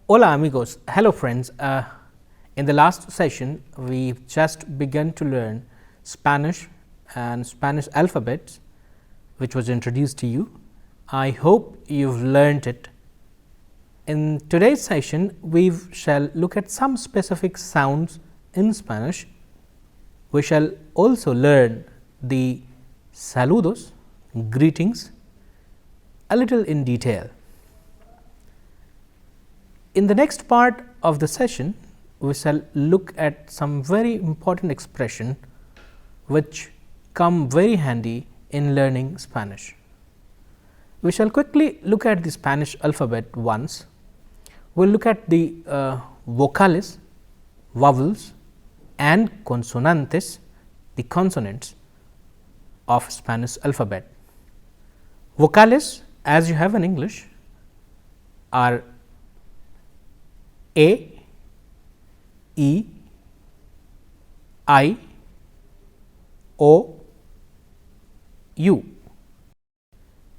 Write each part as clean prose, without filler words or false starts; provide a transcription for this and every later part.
Hola amigos, hello friends. In the last session, we've just begun to learn Spanish and Spanish alphabets, which was introduced to you. I hope you've learned it. In today's session, we shall look at some specific sounds in Spanish. We shall also learn the saludos, greetings, a little in detail. In the next part of the session, we shall look at some very important expression which come very handy in learning Spanish. We shall quickly look at the Spanish alphabet once. We will look at the vocales, vowels and consonantes, the consonants of Spanish alphabet. Vocales, as you have in English, are A, E, I, O, U.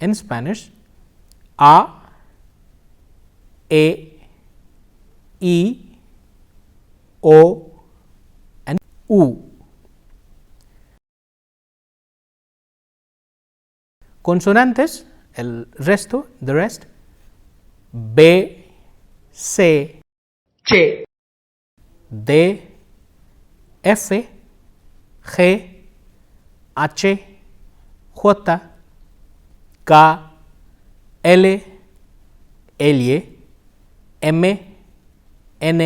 In Spanish, A, E, O and U. Consonantes, el resto, the rest, B, C, Ch, D, F, G, H, J, K, L, L, M, N,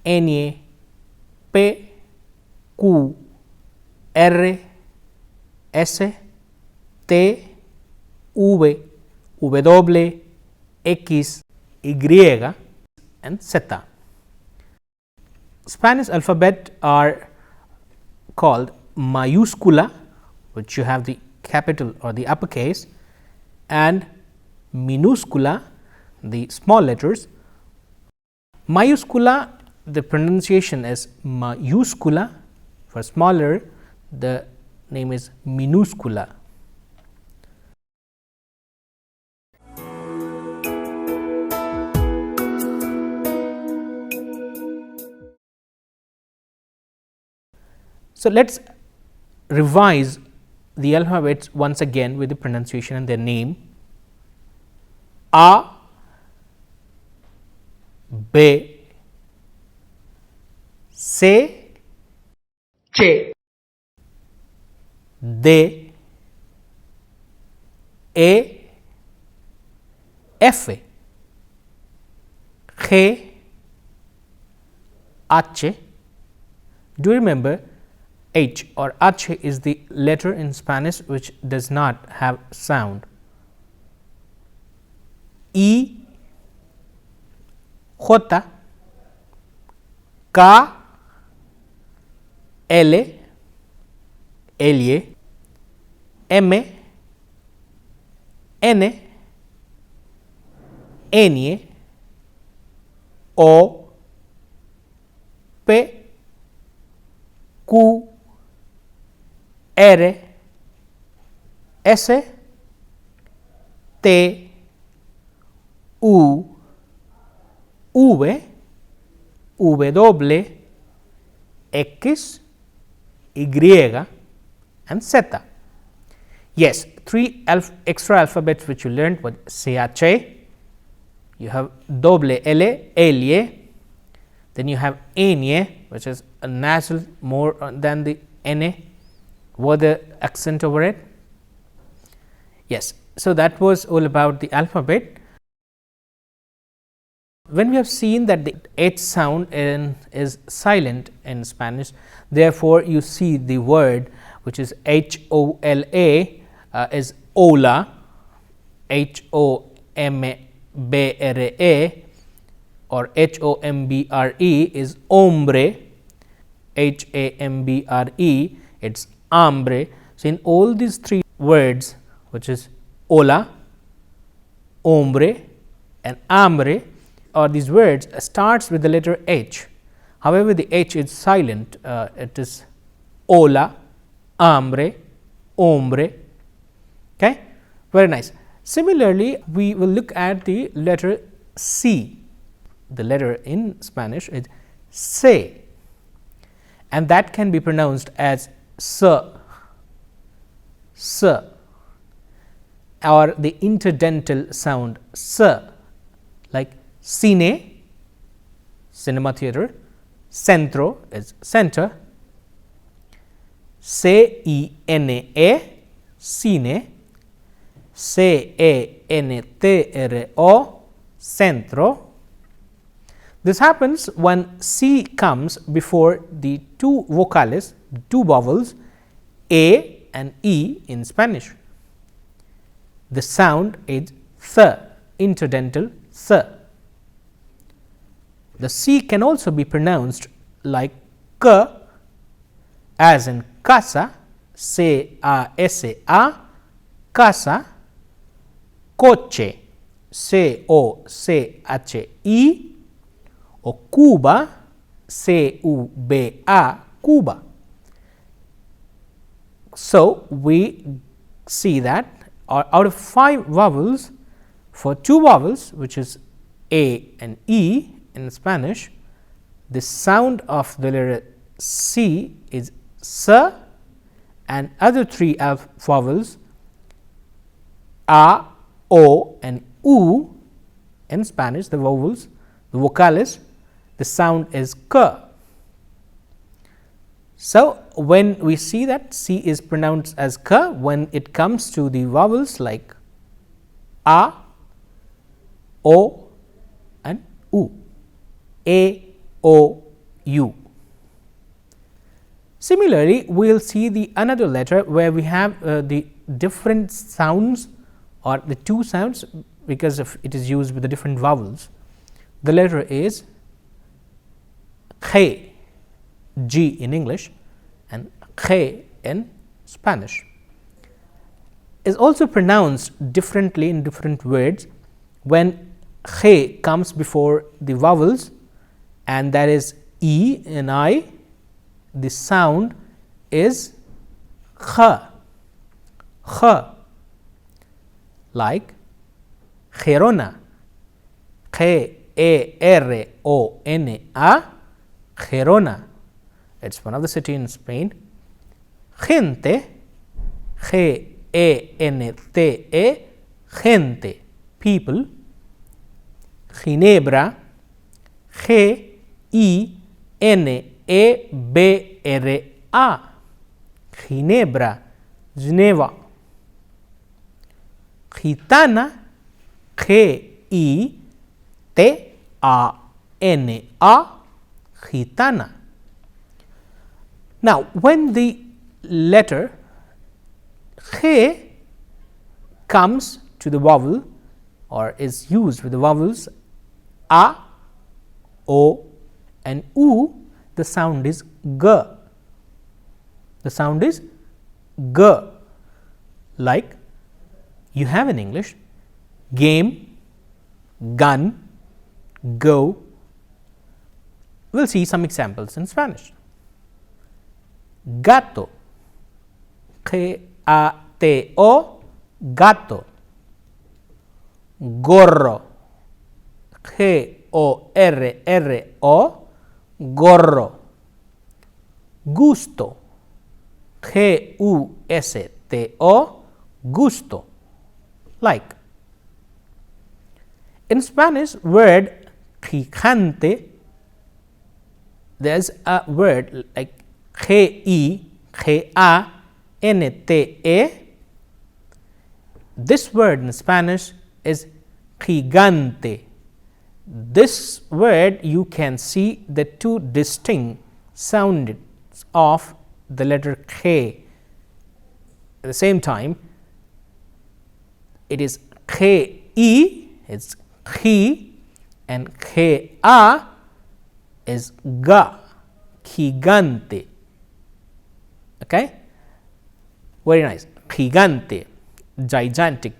N, P, Q, R, S, T, V, W, X, Y and Z. Spanish alphabet are called mayúscula, which you have the capital or the uppercase, and minúscula, the small letters. Mayúscula, the pronunciation is mayúscula. For smaller, the name is minúscula. So, let us revise the alphabets once again with the pronunciation and their name. A, B, C, Ch, D, E, F, G, H. Do you remember? H or H is the letter in Spanish which does not have sound. E, J, K, L, L, M, N, N, O, P, Q, R, S, T, U, V, W, X, Y and Z. Yes, three extra alphabets which you learned were CH, you have double L, L, then you have N, which is a nasal more than the N, with the accent over it. Yes, so that was all about the alphabet. When we have seen that the H sound is silent in Spanish, therefore, you see the word which is HOLA is hola, HOMBRA or HOMBRE is hombre, HAMBRE it is hambre. So, in all these three words which is hola, hombre and hambre, or these words starts with the letter H. However, the H is silent, it is hola, hambre, hombre. Okay? Very nice. Similarly, we will look at the letter C. the letter in Spanish is se, and that can be pronounced as s, or the interdental sound s, like cine, cinema theater, centro is center, cine, cine, centro, centro. This happens when C comes before the two vocales, two vowels A and E in Spanish. The sound is th, interdental th. The C can also be pronounced like k, as in casa, C-A-S-A, casa, coche, C-O-C-H-I, or Cuba, C-U-B-A, Cuba. So, we see that out of 5 vowels, for 2 vowels, which is A and E in Spanish, the sound of the letter C is S, and other 3 vowels A, O and U in Spanish, the vowels, the vocales, the sound is K. So, when we see that C is pronounced as K, when it comes to the vowels like A, O and U, A, O, U. Similarly, we will see the another letter where we have the different sounds, or the 2 sounds, because of it is used with the different vowels. The letter is G, G in English, and G in Spanish. Is also pronounced differently in different words when G comes before the vowels, and that is E and I. The sound is G, G, like Gerona, G-E-R-O-N-A, Gerona. It is one of the city in Spain. Gente, G-E-N-T-E, gente, people. Ginebra, G-I-N-E-B-R-A, Ginebra, Geneva. Gitana, G-I-T-A-N-A, gitana. Now, when the letter G comes to the vowel, or is used with the vowels A, O and U, the sound is G. The sound is G, like you have in English game, gun, go. We will see some examples in Spanish. Gato, G-A-T-O, gato. Gorro, G-O-R-R-O, gorro. Gusto, G-U-S-T-O, gusto, like. In Spanish word gigante, there is a word like G-I-G-A-N-T-E. This word in Spanish is gigante. This word you can see the 2 distinct sounds of the letter G. At the same time, it is G-I, it's G, and G-A is Ga, gigante. Okay, very nice. Gigante, gigantic.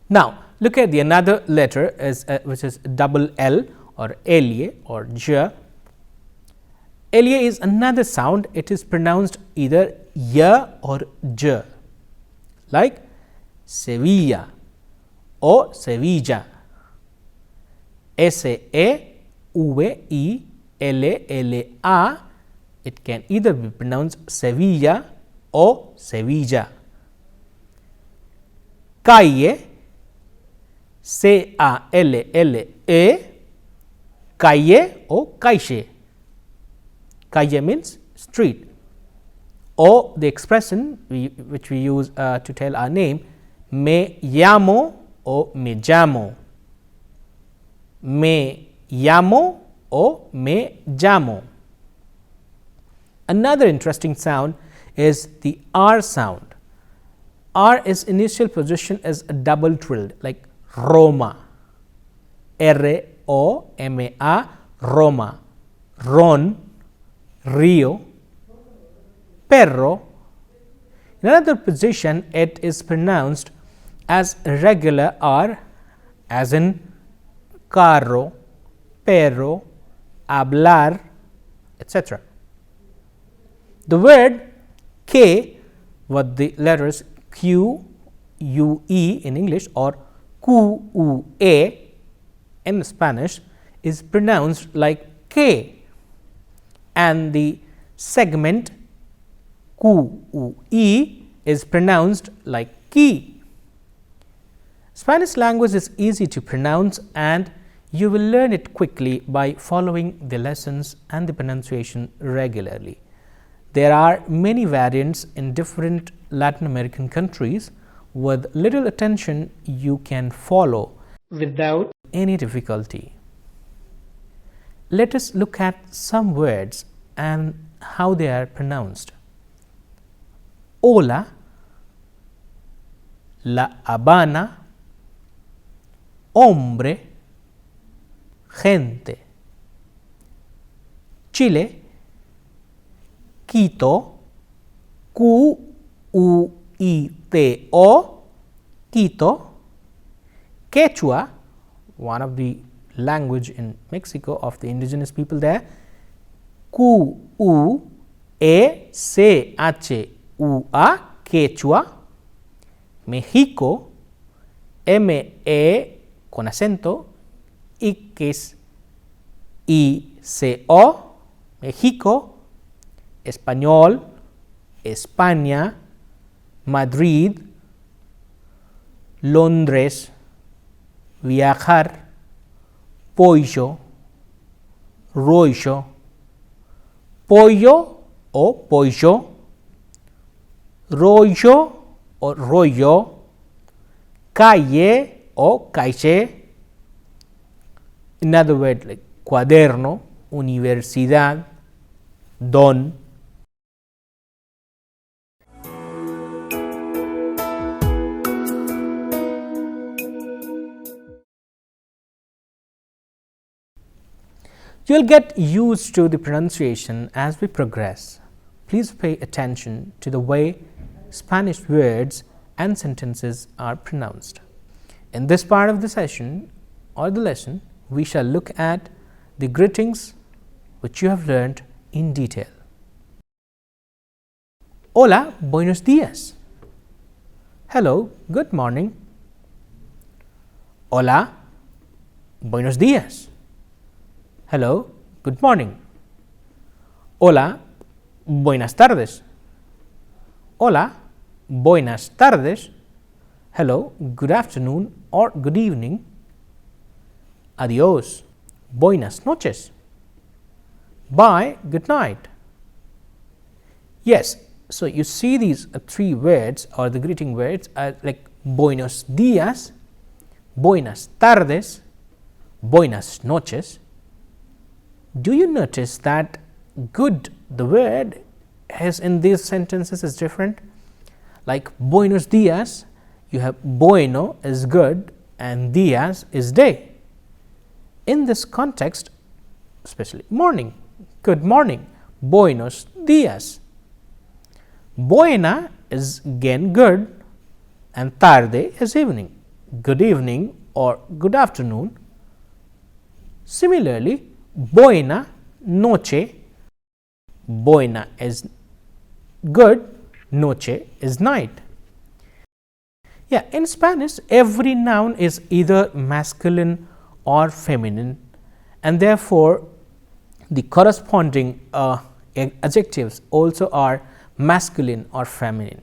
Now, look at the another letter is which is double L or L or J. LA is another sound. It is pronounced either y or j, like Sevilla or Sevilla. Sevilla. It can either be pronounced Sevilla or Sevilla. Calle, Calle, calle or calle. Calle means street, or the expression which we use to tell our name, me llamo or me llamo. Me llamo or me llamo. Another interesting sound is the R sound. R is initial position is a double trilled, like Roma, R-O-M-A, Roma, Ron, Rio, perro. In another position, it is pronounced as regular R, as in carro, perro, hablar, etc. The word K with the letters Q, U, E in English or Q, U, A in Spanish is pronounced like K, and the segment Q, U, E is pronounced like key. Spanish language is easy to pronounce, and you will learn it quickly by following the lessons and the pronunciation regularly. There are many variants in different Latin American countries. With little attention, you can follow without any difficulty. Let us look at some words and how they are pronounced. Hola, La Habana, hombre, gente. Chile, Quito, Q-U-I-T-O, Quito. Quechua, one of the language in Mexico of the indigenous people there, Q-U-E-C-H-U-A, Quechua. México, M-E con acento, X, I-C-O, México. Español, España, Madrid, Londres, viajar, pollo, rollo, pollo o pollo, rollo o rollo, calle o calle. Another word like cuaderno, universidad, don. You will get used to the pronunciation as we progress. Please pay attention to the way Spanish words and sentences are pronounced. In this part of the session or the lesson, we shall look at the greetings which you have learned in detail. Hola, buenos días. Hello, good morning. Hola, buenos días. Hello, good morning. Hola, buenas tardes. Hola, buenas tardes. Hello, good afternoon or good evening. Adiós, buenas noches. Bye, good night. Yes, so you see these three words or the greeting words are like buenos días, buenas tardes, buenas noches. Do you notice that good, the word has in these sentences is different? Like buenos días, you have bueno is good and días is day. In this context, especially morning, good morning, buenos días. Buena is again good and tarde is evening, good evening or good afternoon. Similarly, buena noche Buena is good, noche is night. Yeah, in Spanish, every noun is either masculine or feminine, and therefore the corresponding adjectives also are masculine or feminine.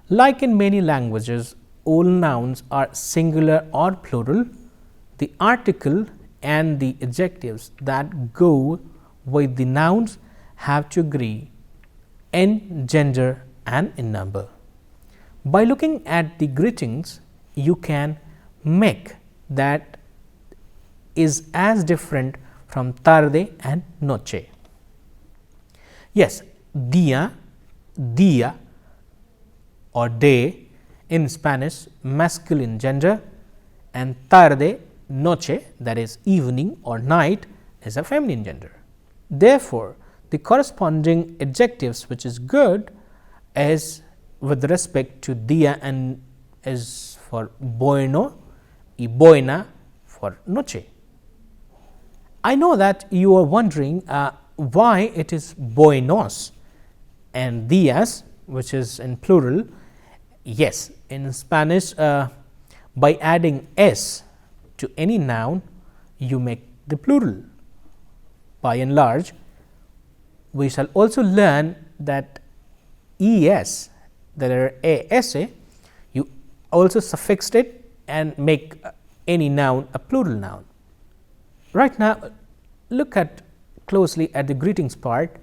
Like in many languages, all nouns are singular or plural. The article and the adjectives that go with the nouns have to agree in gender and in number. By looking at the greetings, you can make that is as different from tarde and noche. Yes, dia, dia or day in Spanish masculine gender, and tarde, noche, that is evening or night, is a feminine gender. Therefore, the corresponding adjectives which is good is with respect to dia and is for bueno y buena for noche. I know that you are wondering why it is buenos and dias, which is in plural. Yes, in Spanish, by adding s to any noun, you make the plural. By and large, we shall also learn that es, that are asa, you also suffixed it and make any noun a plural noun. Right now, look at closely at the greetings part.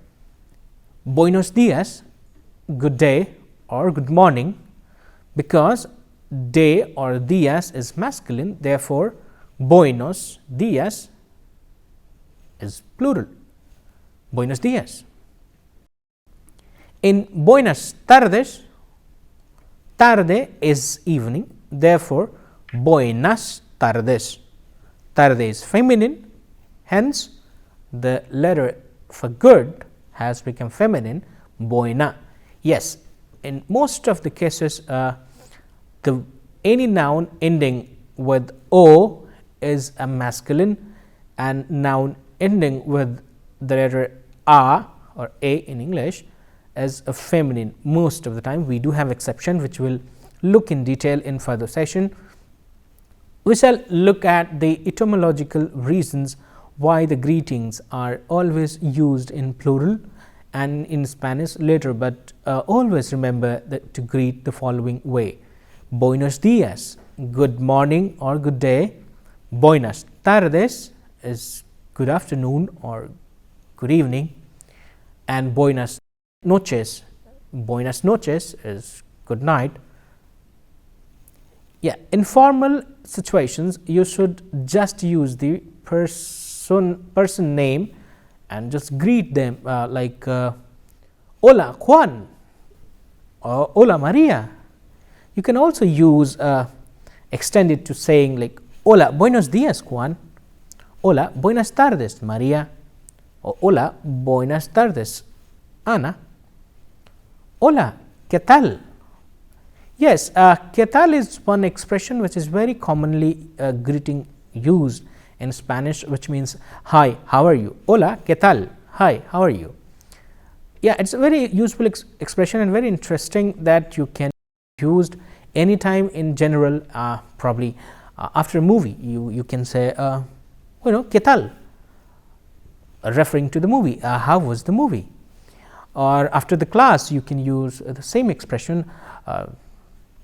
Buenos dias, good day or good morning, because day or dias is masculine, therefore, buenos dias is plural, buenos dias. In buenas tardes, tarde is evening, therefore, buenas tardes. Tarde is feminine, hence the letter for good has become feminine, buena. Yes, in most of the cases, any noun ending with o is a masculine, and noun ending with the letter a or a in English as a feminine most of the time. We do have exception which we will look in detail in further session. We shall look at the etymological reasons why the greetings are always used in plural and in Spanish later, but always remember that to greet the following way: buenos dias, good morning or good day; buenas tardes is good afternoon or good evening; and buenas noches is good night. Yeah, in formal situations, you should just use the person name and just greet them like hola Juan or hola Maria. You can also use extend it to saying like hola buenos dias Juan, hola buenas tardes Maria, or hola buenas tardes Ana, hola ¿qué tal? Yes, ¿qué tal is one expression which is very commonly greeting used in Spanish, which means hi, how are you? Hola, ¿qué tal? Hi, how are you? Yeah, it's a very useful expression and very interesting that you can use anytime in general. Probably after a movie, you can say, ¿qué tal? Referring to the movie, how was the movie? Or after the class, you can use the same expression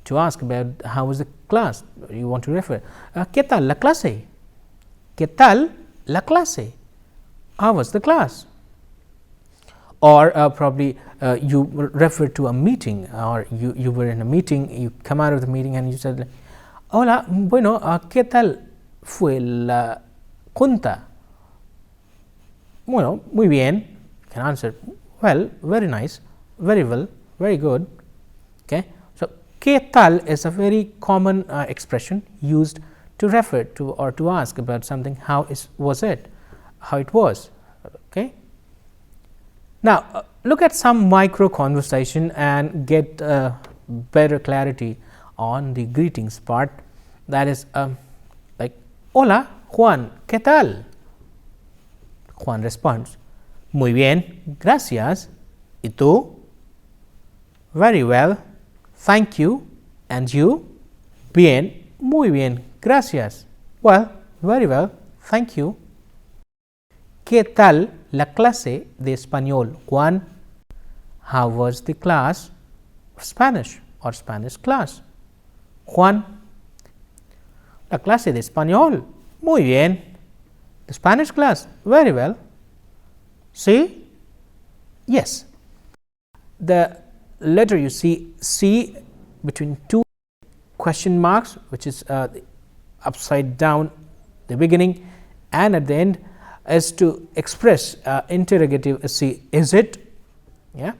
to ask about how was the class. You want to refer, ¿qué tal la clase? ¿Qué tal la clase? How was the class? Or probably you refer to a meeting, or you were in a meeting, you come out of the meeting and you said, hola, bueno, ¿qué tal fue la junta? Bueno, muy bien. You can answer, well, very nice, very well, very good. Okay. So, ¿qué tal is a very common expression used to refer to or to ask about something, how was it, how it was. Okay. Now, look at some micro conversation and get better clarity on the greetings part. That is like, hola Juan, ¿qué tal? Juan responds, Muy bien, gracias. ¿Y tú? Very well, thank you. And you? Bien, muy bien, gracias. Well, very well, thank you. ¿Qué tal la clase de español, Juan? How was the class of Spanish or Spanish class? Juan, la clase de español, muy bien. The Spanish class, very well. See? Yes. The letter you see C between two question marks, which is upside down the beginning and at the end, is to express interrogative C. Is it? Yeah.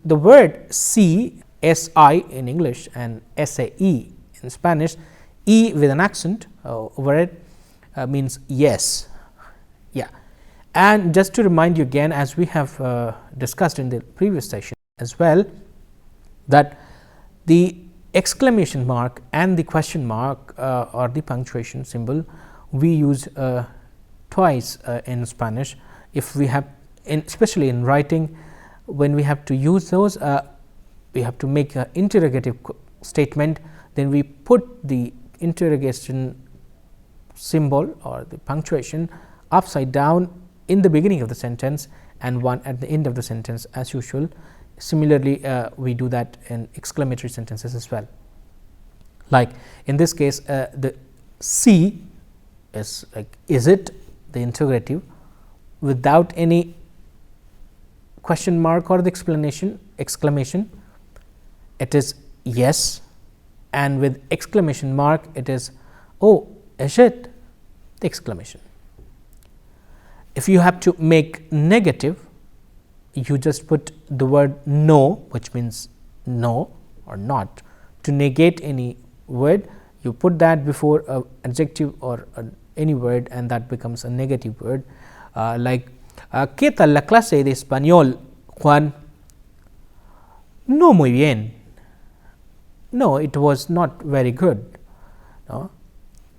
The word C, S-I in English and S-A-E in Spanish, E with an accent over it means yes. Yeah. And just to remind you again, as we have discussed in the previous session as well, that the exclamation mark and the question mark or the punctuation symbol we use twice in Spanish. If we have, especially in writing, when we have to use those, we have to make an interrogative statement, then we put the interrogation symbol or the punctuation upside down in the beginning of the sentence and one at the end of the sentence as usual. Similarly, we do that in exclamatory sentences as well. Like in this case, the C is like, is it, the interrogative, without any question mark or the exclamation, it is yes, and with exclamation mark it is, oh, is it, the exclamation. If you have to make negative, you just put the word no, which means no or not. To negate any word, you put that before an adjective or any word, and that becomes a negative word. Like ¿qué tal la clase de español, Juan? No muy bien. No, it was not very good. No.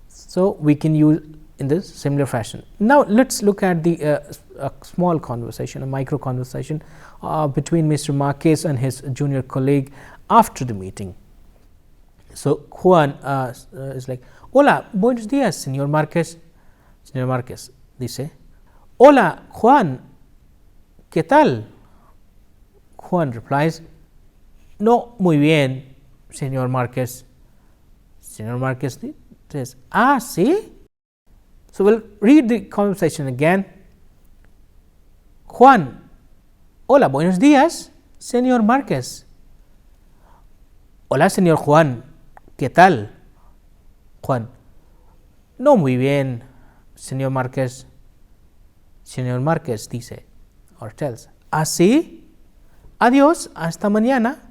So we can use in this similar fashion. Now let's look at the a small conversation, a micro conversation between Mr. Marquez and his junior colleague after the meeting. So Juan is like, hola, buenos días, señor Marquez. Señor Marquez dice, hola, Juan, ¿qué tal? Juan replies, no muy bien, señor Marquez. Señor Marquez says, ah, ¿sí? So we'll read the conversation again. Juan, hola, buenos días, señor Marquez. Hola, señor Juan, ¿qué tal? Juan, no muy bien, señor Marquez. Señor Marquez dice, or tells, ¿así? Adiós, hasta mañana.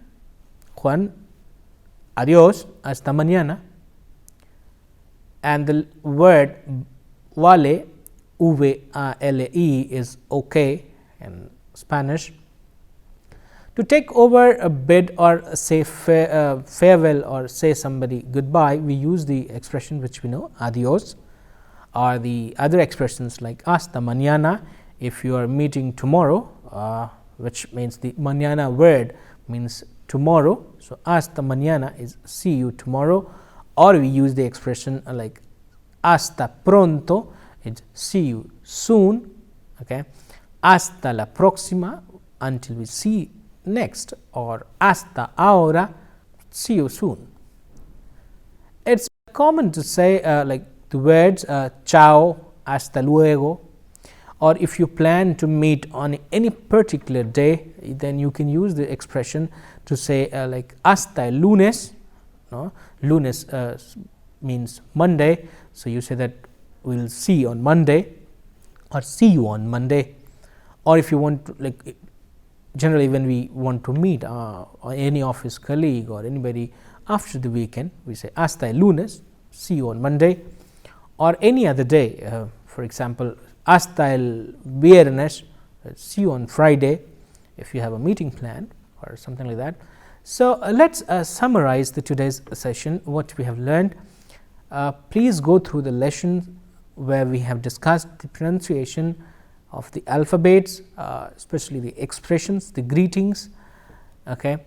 Juan, adiós, hasta mañana. And the word vale, V-A-L-E, is okay in Spanish. To take over a bid or say farewell or say somebody goodbye, we use the expression which we know, adios, or the other expressions like hasta mañana if you are meeting tomorrow, which means the mañana word means tomorrow. So hasta mañana is see you tomorrow, or we use the expression like hasta pronto, it's see you soon. Okay, hasta la próxima, until we see next, or hasta ahora, see you soon. It's common to say like the words chao, hasta luego, or if you plan to meet on any particular day, then you can use the expression to say like hasta el lunes. No? Lunes means Monday, so you say that we'll see on Monday or see you on Monday. Or if you want to, like generally when we want to meet any office colleague or anybody after the weekend, we say hasta el lunes, see you on Monday, or any other day, for example hasta el viernes, see you on Friday if you have a meeting planned or something like that. So, let's summarize the today's session, what we have learned. Please go through the lesson where we have discussed the pronunciation of the alphabets, especially the expressions, the greetings. Okay.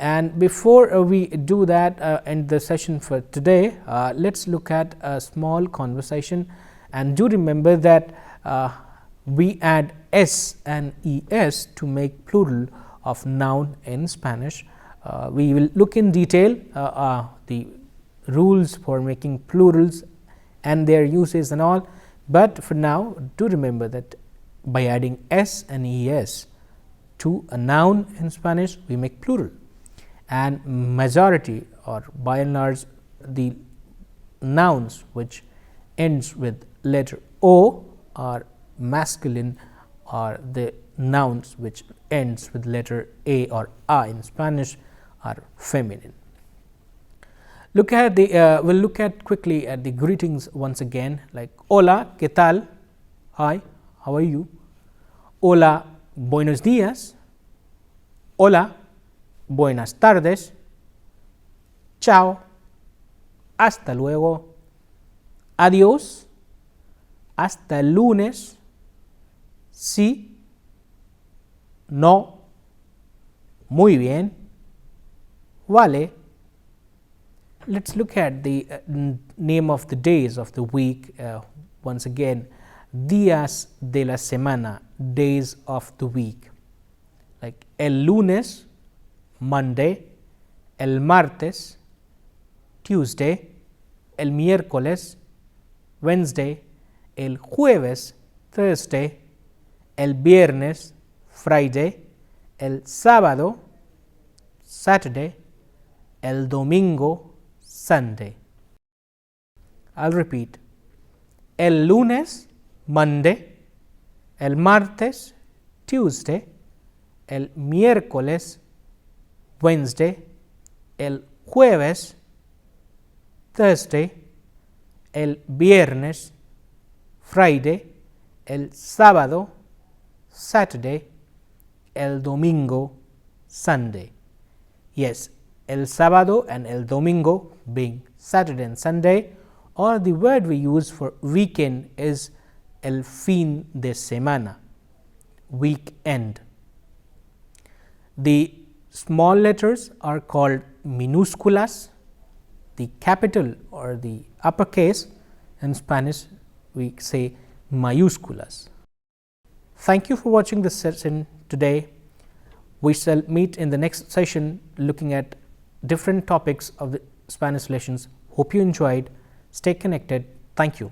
And before we do that, end the session for today, let's look at a small conversation, and do remember that we add s and es to make plural of noun in Spanish. We will look in detail the rules for making plurals and their uses and all, but for now do remember that by adding s and es to a noun in Spanish, we make plural, and majority or by and large the nouns which ends with letter O are masculine, or the nouns which ends with letter A or A in Spanish are feminine. Look at the we'll look at quickly at the greetings once again, like hola, ¿qué tal? Hi, how are you? Hola, buenos días. Hola, buenas tardes. Chao, hasta luego. Adiós, hasta el lunes. Sí, no, muy bien, vale. Let's look at the name of the days of the week once again. Días de la semana, days of the week. Like el lunes, Monday, el martes, Tuesday, el miércoles, Wednesday, el jueves, Thursday, el viernes, Friday, el sábado, Saturday, el domingo, Sunday. I'll repeat. El lunes, Monday, el martes, Tuesday, el miércoles, Wednesday, el jueves, Thursday, el viernes, Friday, el sábado, Saturday, el domingo, Sunday. Yes, el sábado and el domingo being Saturday and Sunday, or the word we use for weekend is el fin de semana, weekend. The small letters are called minúsculas. The capital or the uppercase in Spanish we say mayúsculas. Thank you for watching this session today. We shall meet in the next session looking at different topics of the Spanish lessons. Hope you enjoyed. Stay connected. Thank you.